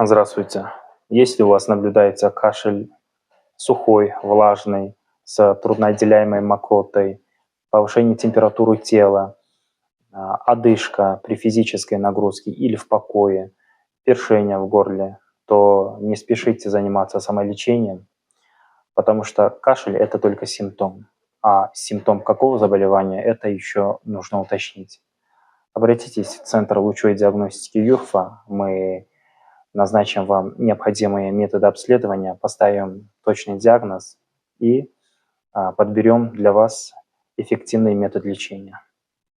Здравствуйте. Если у вас наблюдается кашель сухой, влажный, с трудноотделяемой мокротой, повышение температуры тела, одышка при физической нагрузке или в покое, першение в горле, то не спешите заниматься самолечением, потому что кашель – это только симптом, а симптом какого заболевания – это еще нужно уточнить. Обратитесь в Центр лучевой диагностики ЮРФА. Мы назначим вам необходимые методы обследования, поставим точный диагноз и подберем для вас эффективный метод лечения.